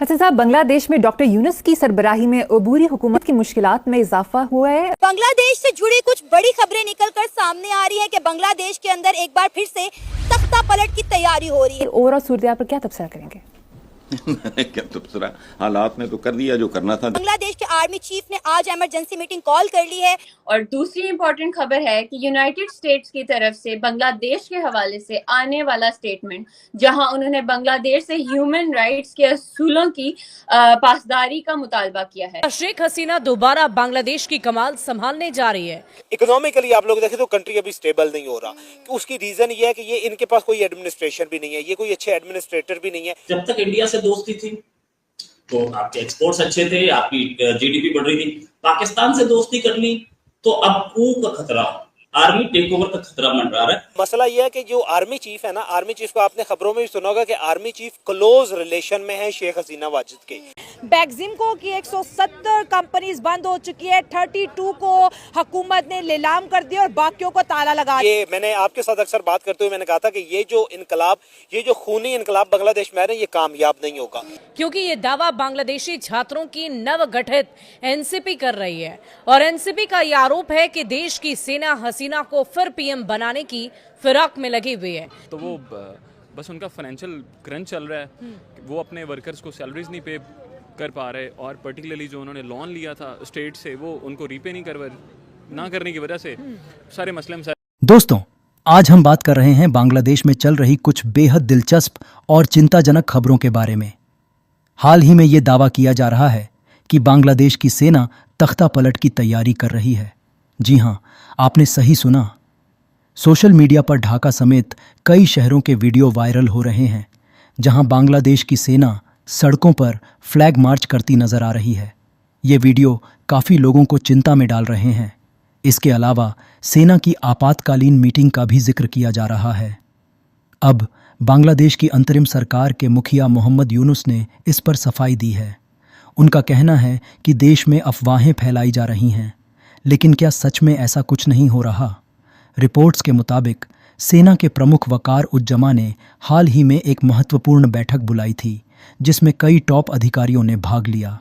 हसन साहब, बांग्लादेश में डॉक्टर यूनुस की सरबराही में अबूरी हुकूमत की मुश्किलात में इजाफा हुआ है। बांग्लादेश से जुड़ी कुछ बड़ी खबरें निकलकर सामने आ रही है कि बांग्लादेश के अंदर एक बार फिर से तख्ता पलट की तैयारी हो रही है। ओवरऑल सूरत पर क्या तबसरा करेंगे? क्या तबसरा, हालात ने तो कर दिया जो करना था। बांग्लादेश के आर्मी चीफ ने आज इमरजेंसी मीटिंग कॉल कर ली है। और दूसरी इम्पोर्टेंट खबर है कि यूनाइटेड स्टेट्स की तरफ से बांग्लादेश के हवाले से आने वाला स्टेटमेंट, जहां उन्होंने बांग्लादेश से ह्यूमन राइट्स के असूलों की पासदारी का मुतालबा किया है। शेख हसीना दोबारा बांग्लादेश की कमाल संभालने जा रही है। इकोनॉमिकली आप लोग देखें तो कंट्री अभी स्टेबल नहीं हो रहा। उसकी रीजन ये है कि ये इनके पास कोई एडमिनिस्ट्रेशन भी नहीं है, ये कोई अच्छे एडमिनिस्ट्रेटर भी नहीं है। जब तक इंडिया से दोस्ती थी तो आपके एक्सपोर्ट्स अच्छे थे, आपकी जीडीपी बढ़ रही थी। पाकिस्तान से दोस्ती कर ली तो अब कू का खतरा, आर्मी टेक ओवर का खतरा मंडरा रहा है। मसला यह है कि जो आर्मी चीफ है ना, आर्मी चीफ को आपने खबरों में भी सुना होगा कि आर्मी चीफ क्लोज रिलेशन में है शेख हसीना वाजिद के। बैक्सिमको की 170 कंपनीज बंद हो चुकी है, 32 को हुकूमत ने नीलाम कर दिया और बाकियों को ताला लगा। ये मैंने आपके साथ अक्सर बात करते हुए मैंने कहा था कि ये जो इनकलाब, ये जो खूनी इनकलाब बांग्लादेश में आ रहा है, ये कामयाब नहीं होगा, क्योंकि ये दावा बांग्लादेशी छात्रों की नवगठित एनसीपी कर रही है और एनसीपी का ये आरोप है कि देश की सेना हसीना को फिर पीएम बनाने की फिराक में लगी हुई है। तो वो बस उनका फाइनेंशियल क्रंच चल रहा है, वो अपने वर्कर्स को सैलरीज नहीं पे कर पा रहे और पर्टिकुलरली जो उन्होंने लोन लिया था स्टेट से वो उनको रीपे ना करने की वजह से सारे मसले में। दोस्तों, आज हम बात कर रहे हैं बांग्लादेश में चल रही कुछ बेहद दिलचस्प और चिंताजनक खबरों के बारे में। हाल ही में ये दावा किया जा रहा है कि बांग्लादेश की सेना तख्ता पलट की तैयारी कर रही है। जी हां, आपने सही सुना। सोशल मीडिया पर ढाका समेत कई शहरों के वीडियो वायरल हो रहे हैं जहां बांग्लादेश की सेना सड़कों पर फ्लैग मार्च करती नजर आ रही है। ये वीडियो काफ़ी लोगों को चिंता में डाल रहे हैं। इसके अलावा सेना की आपातकालीन मीटिंग का भी जिक्र किया जा रहा है। अब बांग्लादेश की अंतरिम सरकार के मुखिया मोहम्मद यूनुस ने इस पर सफाई दी है। उनका कहना है कि देश में अफवाहें फैलाई जा रही हैं, लेकिन क्या सच में ऐसा कुछ नहीं हो रहा? रिपोर्ट्स के मुताबिक सेना के प्रमुख वकार उज्जमा ने हाल ही में एक महत्वपूर्ण बैठक बुलाई थी जिसमें कई टॉप अधिकारियों ने भाग लिया।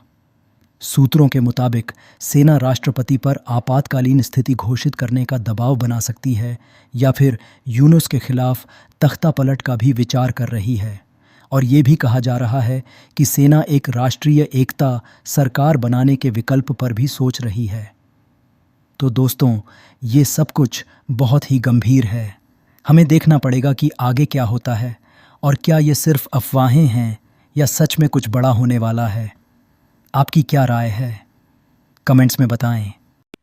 सूत्रों के मुताबिक सेना राष्ट्रपति पर आपातकालीन स्थिति घोषित करने का दबाव बना सकती है या फिर यूनुस के खिलाफ तख्ता पलट का भी विचार कर रही है। और ये भी कहा जा रहा है कि सेना एक राष्ट्रीय एकता सरकार बनाने के विकल्प पर भी सोच रही है। तो दोस्तों, ये सब कुछ बहुत ही गंभीर है। हमें देखना पड़ेगा कि आगे क्या होता है और क्या ये सिर्फ अफवाहें हैं या सच में कुछ बड़ा होने वाला है। आपकी क्या राय है? कमेंट्स में बताएं।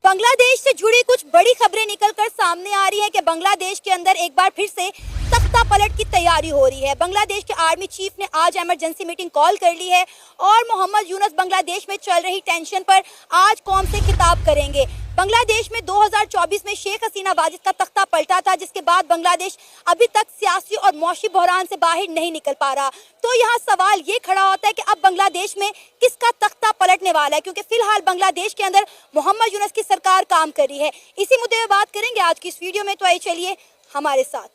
बांग्लादेश से जुड़ी कुछ बड़ी खबरें निकलकर सामने आ रही है कि बांग्लादेश के अंदर एक बार फिर से तख्ता पलट की तैयारी हो रही है। बांग्लादेश के आर्मी चीफ ने आज इमरजेंसी मीटिंग कॉल कर ली है और मोहम्मद यूनुस बांग्लादेश में चल रही टेंशन पर आज कौम से खिताब करेंगे। बांग्लादेश में 2024 में शेख हसीना वाजिद का तख्ता पलटा था, जिसके बाद बांग्लादेश अभी तक सियासी और मौशी बहरान से बाहर नहीं निकल पा रहा। तो यहाँ सवाल ये खड़ा होता है कि अब बांग्लादेश में किसका तख्ता पलटने वाला है, क्योंकि फिलहाल बांग्लादेश के अंदर मोहम्मद यूनुस की सरकार काम कर रही है। इसी मुद्दे पर बात करेंगे आज की इस वीडियो में, तो आइए चलिए हमारे साथ।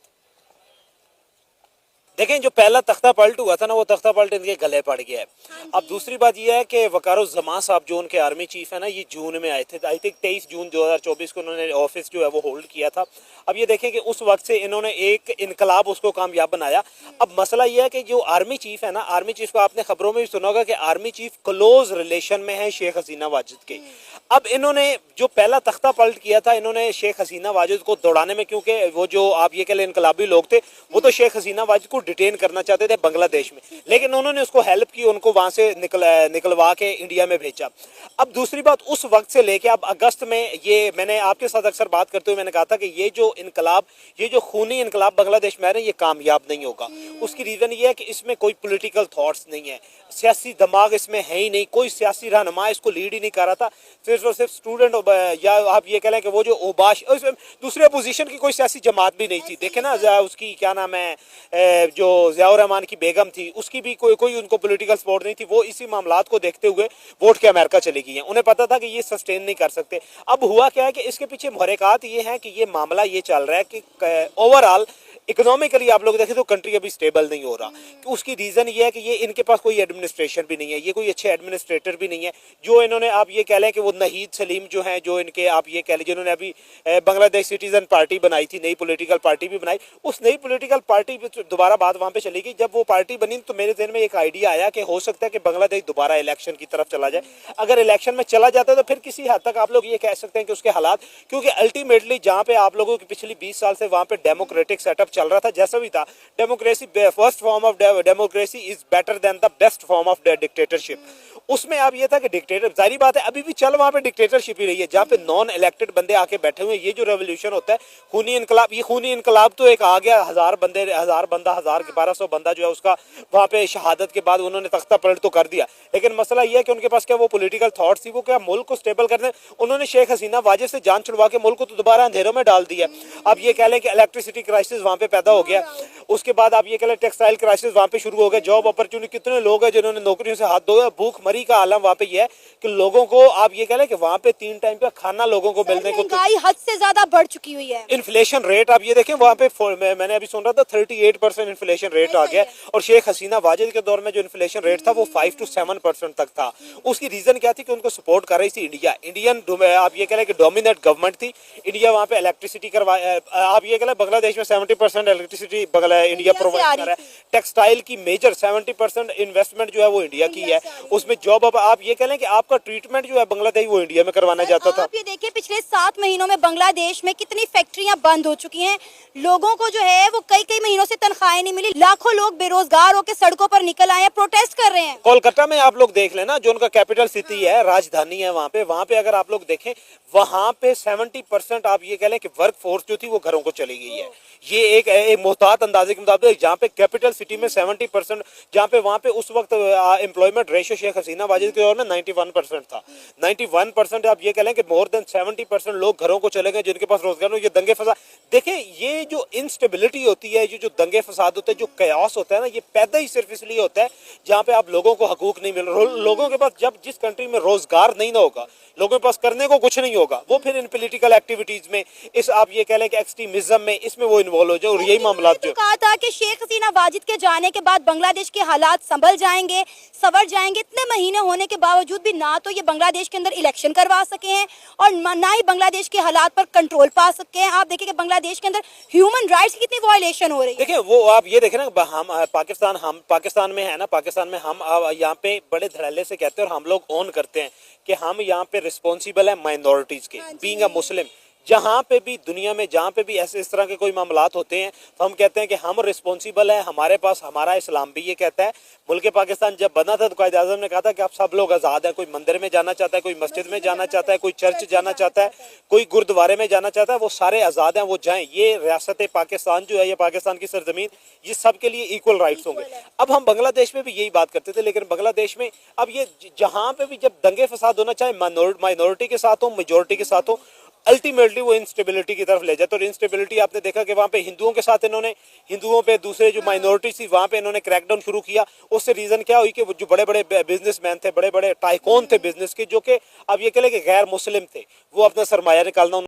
देखें, जो पहला तख्ता पलट हुआ था ना, वो तख्ता पलट इनके गले पड़ गया है। अब दूसरी बात यह है कि वकारुज़्ज़मान साहब जो उनके आर्मी चीफ है ना, ये जून में आए थे। आई थिंक 23 जून 2024 को उन्होंने ऑफिस जो है वो होल्ड किया था। अब ये देखें कि उस वक्त से इन्होंने एक इनकलाब उसको कामयाब बनाया। अब मसला यह है कि जो आर्मी चीफ है ना, आर्मी चीफ को आपने खबरों में भी सुना होगा कि आर्मी चीफ क्लोज रिलेशन में है शेख हसीना वाजिद के। अब इन्होंने जो पहला तख्ता पलट किया था, इन्होंने शेख हसीना वाजिद को दौड़ाने में, क्योंकि वो जो आप ये कह लें इनकलाबी लोग थे, वो तो शेख हसीना वाजिद को डिटेन करना चाहते थे बांग्लादेश में, लेकिन उन्होंने उसको हेल्प की, उनको वहां से निकलवा के इंडिया में भेजा। अब दूसरी बात, उस वक्त से लेके अब अगस्त में, ये मैंने आपके साथ अक्सर बात करते हुए मैंने कहा था कि ये जो इनकलाब, ये जो खूनी इनकलाब बांग्लादेश में आ रहे हैं, ये कामयाब नहीं होगा। उसकी रीजन ये है कि इसमें कोई पॉलिटिकल थॉट्स नहीं है, सियासी दिमाग इसमें है ही नहीं, कोई सियासी रहनुमा इसको लीड ही नहीं कर रहा था। सिर्फ और सिर्फ स्टूडेंट, या आप ये कह लें कि वो जो ओबाश, दूसरे अपोजिशन की कोई सियासी जमात भी नहीं थी। देखे ना, उसकी क्या नाम है, जो ज़ियाउर रहमान की बेगम थी, उसकी भी कोई उनको पॉलिटिकल सपोर्ट नहीं थी। वो इसी मामलात को देखते हुए वोट के अमेरिका चली गई हैं। उन्हें पता था कि ये सस्टेन नहीं कर सकते। अब हुआ क्या है कि इसके पीछे मुहर्रिकात ये हैं कि ये मामला ये चल रहा है कि ओवरऑल इकोनॉमिकली आप लोग देखें तो कंट्री अभी स्टेबल नहीं हो रहा। उसकी रीज़न ये है कि ये इनके पास कोई एडमिनिस्ट्रेशन भी नहीं है, ये कोई अच्छे एडमिनिस्ट्रेटर भी नहीं है। जो इन्होंने आप ये कह लें कि वो नहीद सलीम जो हैं, जो इनके आप ये कह लें जिन्होंने अभी बांग्लादेश सिटीजन पार्टी बनाई थी, नई पॉलिटिकल पार्टी भी बनाई, उस नई पॉलिटिकल पार्टी दोबारा बात वहाँ पे चली गई। जब वो पार्टी बनी तो मेरे ज़हन में एक आइडिया आया कि हो सकता है कि बांग्लादेश दोबारा इलेक्शन की तरफ चला जाए। अगर इलेक्शन में चला जाता है तो फिर किसी हद तक आप लोग ये कह सकते हैं कि उसके हालात, क्योंकि अल्टीमेटली जहाँ पे आप लोगों की पिछली 20 साल से वहाँ पे डेमोक्रेटिक सेटअप चल रहा था, जैसा भी था, democracy first form of democracy is better than the best form of dictatorship. उसमें अब ये था कि डिक्टेटर, जारी बात है अभी भी चल वहाँ पे डिक्टेटरशिप ही रही है, जहाँ पे नॉन इलेक्टेड बंदे आके बैठे हुए हैं। ये जो रेवोल्यूशन होता है खूनी इनकलाब, ये खूनी इनकलाब तो एक आ गया, 1200 बंदा जो है उसका वहाँ पे शहादत के बाद उन्होंने तख्ता पलट तो कर दिया। लेकिन मसला ये है कि उनके पास क्या वो पॉलिटिकल थॉट्स थी, वो क्या मुल्क को स्टेबल करने, उन्होंने शेख हसीना वाजिद से जान छुड़वा के मुल्क को तो दोबारा अंधेरों में डाल दिया। अब ये कह लें कि इलेक्ट्रिसिटी क्राइसिस वहाँ पे पैदा हो गया, उसके बाद आप ये कह लें टेक्सटाइल क्राइसिस वहाँ पे शुरू हो गया, जॉब अपॉर्चुनिटी, कितने लोग हैं जिन्होंने नौकरियों से हाथ धोया, भूख मरी का आलम वहाँ पे ये है कि लोगों को आप ये कह लें कि वहाँ पे 3 टाइम का खाना लोगों को मिलने को, महंगाई हद से ज्यादा बढ़ चुकी हुई है। इन्फ्लेशन रेट आप ये देखें वहाँ पे मैंने अभी सुन रहा था 38% इन्फ्लेशन रेट आ गया, और शेख हसीना वाजिद के दौर में जो इन्फ्लेशन रेट था वो 5 to 7% तक था। उसकी रीजन क्या थी कि उनको सपोर्ट कर रही थी इंडियन आप ये कह लें कि डोमिनेट गवर्नमेंट थी। इंडिया वहाँ पे इलेक्ट्रिसिटी करवा, आप ये कह लें बांग्लादेश में 70% इलेक्ट्रिसिटी इंडिया प्रोवाइड कर रहा है। टेक्सटाइल की मेजर 70% इन्वेस्टमेंट जो है वो इंडिया की है, उसमें जॉब अब आप ये कह लें कि आपका ट्रीटमेंट जो है बांग्लादेश वो इंडिया में करवाना जाता था। आप ये देखिए पिछले 7 महीनों में बांग्लादेश में कितनी फैक्ट्रियां बंद हो चुकी हैं, लोगों को जो है वो कई महीनों से तनख्वाहें नहीं मिली, लाखों लोग बेरोजगार होकर सड़कों पर निकल आए हैं, प्रोटेस्ट कर रहे हैं। कोलकाता में आप लोग देख लेना, जो उनका कैपिटल सिटी है, राजधानी है, वहाँ पे अगर आप लोग देखें वहाँ पे 70% आप ये कह लें कि वर्क फोर्स जो थी वो घरों को चली गई है। ये एक मोहतात अंदाजे के मुताबिक जहाँ पे कैपिटल सिटी में 70%, जहाँ पे वहाँ पे उस वक्त एम्प्लॉयमेंट रेशियो शेख हसीना वाजिद के दौर में 91% था। 91% आप ये कह लें कि मोर देन 70% लोग घरों को चले गए जिनके पास रोजगार हो। ये दंगे फसाद देखें, ये जो इंस्टेबिलिटी होती है, ये जो दंगे फसाद होते हैं, जो कयास होता है ना, ये पैदा ही सिर्फ इसलिए होता है जहाँ पे आप लोगों को हकूक नहीं मिल रहा। लोगों के पास जब जिस कंट्री में रोजगार नहीं ना होगा, लोगों के पास करने को कुछ नहीं होगा, वो फिर इन पॉलिटिकल एक्टिविटीज में, इस आप ये कह लें कि एक्सट्रीमिज्म में, इसमें वो इन्वॉल्व हो जाए। और यही मामला जो कहा था कि शेख हसीना वाजिद के जाने के बाद बांग्लादेश के हालात संभल जाएंगे, संवर जाएंगे। इतने महीने होने के बावजूद भी ना तो ये बांग्लादेश के अंदर इलेक्शन करवा सके हैं और ना ही बांग्लादेश के हालात पर कंट्रोल पा सके हैं। आप देखिए कि बांग्लादेश के अंदर ह्यूमन राइट्स की कितनी वायलेशन हो रही है। देखिए वो आप ये देखें ना, हम पाकिस्तान में है ना, पाकिस्तान में हम यहाँ पे बड़े धड़ल्ले से कहते हैं और हम लोग ऑन करते हैं कि हम यहाँ पे रिस्पॉन्सिबल है माइनॉरिटीज के, बीइंग अ मुस्लिम। जहाँ पे भी दुनिया में जहाँ पे भी ऐसे इस तरह के कोई मामलात होते हैं तो हम कहते हैं कि हम रिस्पॉन्सिबल है, हमारे पास हमारा इस्लाम भी ये कहता है। मुल्क पाकिस्तान जब बना था तो कायद आज़म ने कहा था कि आप सब लोग आज़ाद हैं, कोई मंदिर में जाना चाहता है, कोई मस्जिद में जाना चाहता है, कोई चर्च जाना चाहता है, कोई गुरुद्वारे में जाना चाहता है, वो सारे आज़ाद हैं, वो जाएं। ये रियासत पाकिस्तान जो है, ये पाकिस्तान की सरजमीन, ये सब के लिए इक्वल राइट्स होंगे। अब हम बांग्लादेश में भी यही बात करते थे, लेकिन बांग्लादेश में अब ये जहाँ पे भी जब दंगे फसाद होना, चाहे माइनॉरिटी के साथ हो, मेजोरिटी के साथ हो, अल्टीमेटली वो इंस्टेबिलिटी की तरफ ले जाते। और इंस्टेबिलिटी आपने देखा कि वहाँ पे हिंदुओं के साथ इन्होंने, हिंदुओं पे दूसरे जो माइनॉरिटीज थी वहाँ पे इन्होंने क्रैकडाउन शुरू किया। उससे रीजन क्या हुई कि जो बड़े बड़े बिजनेसमैन थे, बड़े बड़े टाइकून थे बिजनेस के, जो कि अब ये कह लें कि गैर मुस्लिम थे, वो अपना सरमाया निकालना